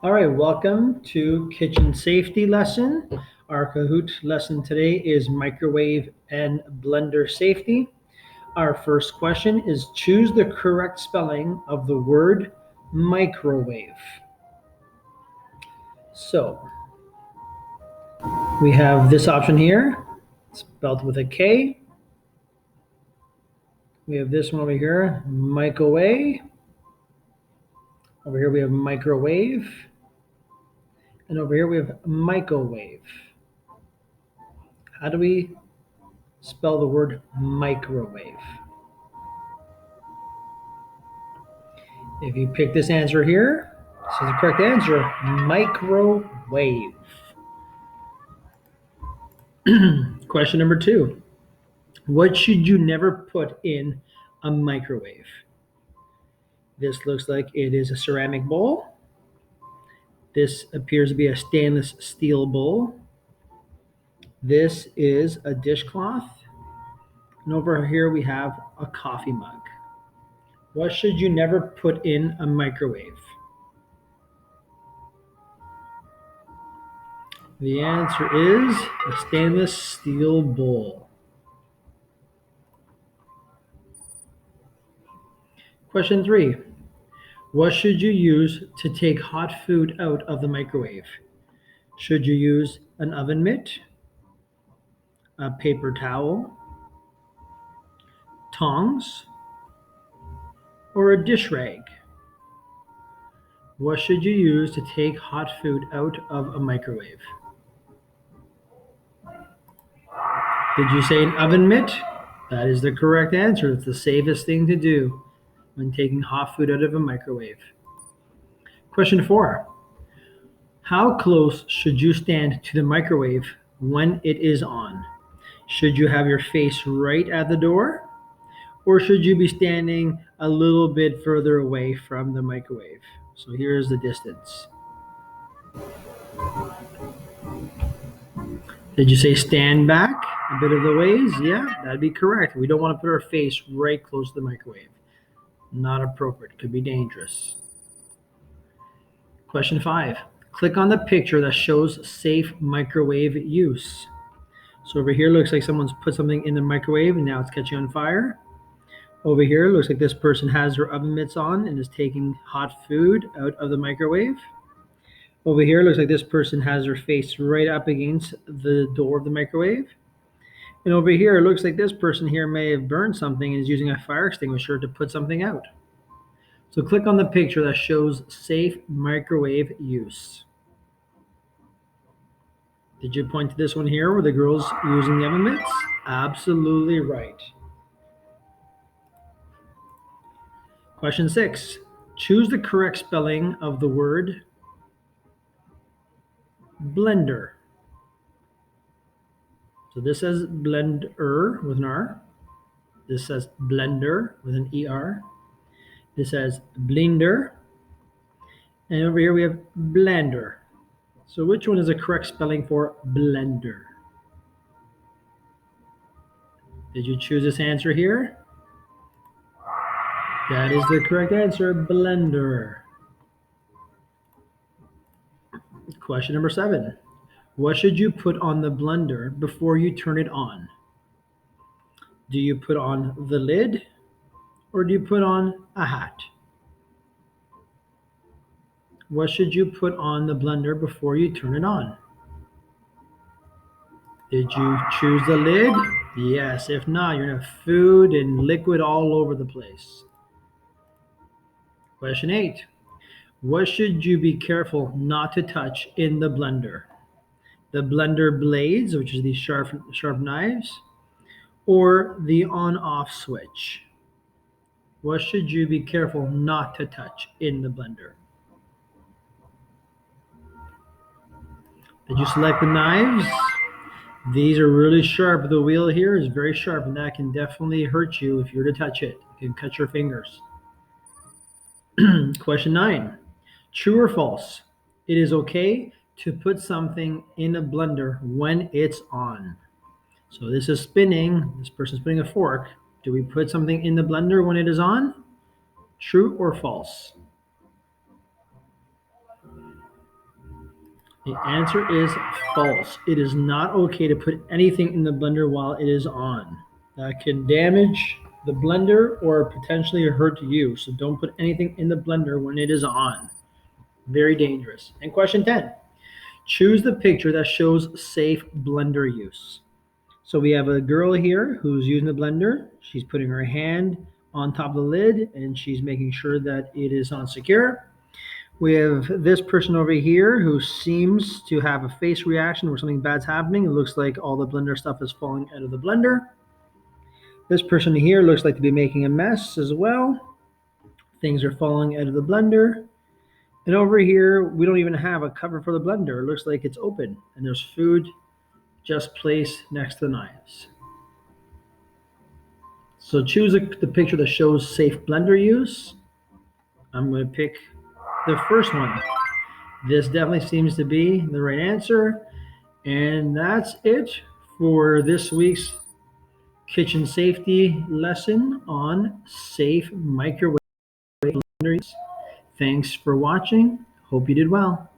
All right, welcome to kitchen safety lesson. Our Kahoot lesson today is microwave and blender safety. Our first question is choose the correct spelling of the word microwave. So we have this option here, spelled with a K. We have this one over here, microwave. Over here we have microwave. And over here we have microwave. How do we spell the word microwave? If you pick this answer here, this is the correct answer, microwave. Question number 2. What should you never put in a microwave? This looks like it is a ceramic bowl. This appears to be a stainless steel bowl. This is a dishcloth. And over here we have a coffee mug. What should you never put in a microwave? The answer is a stainless steel bowl. Question 3. What should you use to take hot food out of the microwave? Should you use an oven mitt, a paper towel, tongs, or a dish rag? What should you use to take hot food out of a microwave? Did you say an oven mitt? That is the correct answer. It's the safest thing to do when taking hot food out of a microwave. Question 4. How close should you stand to the microwave when it is on? Should you have your face right at the door? Or should you be standing a little bit further away from the microwave? So here's the distance. Did you say stand back a bit of the ways? Yeah, that'd be correct. We don't want to put our face right close to the microwave. Not appropriate. Could be dangerous. Question 5. Click on the picture that shows safe microwave use. So over here looks like someone's put something in the microwave and now it's catching on fire. Over here looks like this person has their oven mitts on and is taking hot food out of the microwave. Over here looks like this person has their face right up against the door of the microwave. And over here it looks like this person here may have burned something and is using a fire extinguisher to put something out. So click on the picture that shows safe microwave use. Did you point to this one here where the girl's using the oven mitts? Absolutely right. Question 6. Choose the correct spelling of the word blender. So this says blender with an R. This says blender with an ER. This says blender. And over here we have blender. So which one is the correct spelling for blender? Did you choose this answer here? That is the correct answer, blender. Question number 7. What should you put on the blender before you turn it on? Do you put on the lid or do you put on a hat? What should you put on the blender before you turn it on? Did you choose the lid? Yes. If not, you're going to have food and liquid all over the place. Question 8. What should you be careful not to touch in the blender? The blender blades, which is these sharp knives, or the on-off switch? What should you be careful not to touch in the blender? Did you select the knives? These are really sharp. The wheel here is very sharp, and that can definitely hurt you if you were to touch it. It can cut your fingers. Question 9. True or false? It is okay to put something in a blender when it's on. So this is spinning. This person's putting a fork. Do we put something in the blender when it is on? True or false? The answer is false. It is not okay to put anything in the blender while it is on. That can damage the blender or potentially hurt you. So don't put anything in the blender when it is on. Very dangerous. And question 10. Choose the picture that shows safe blender use. So we have a girl here who's using the blender. She's putting her hand on top of the lid and she's making sure that it is on secure. We have this person over here who seems to have a face reaction where something bad's happening. It looks like all the blender stuff is falling out of the blender. This person here looks like to be making a mess as well. Things are falling out of the blender. And over here, we don't even have a cover for the blender. It looks like it's open and there's food just placed next to the knives. So choose the picture that shows safe blender use. I'm going to pick the first one. This definitely seems to be the right answer. And that's it for this week's kitchen safety lesson on safe microwave blender use. Thanks for watching. Hope you did well.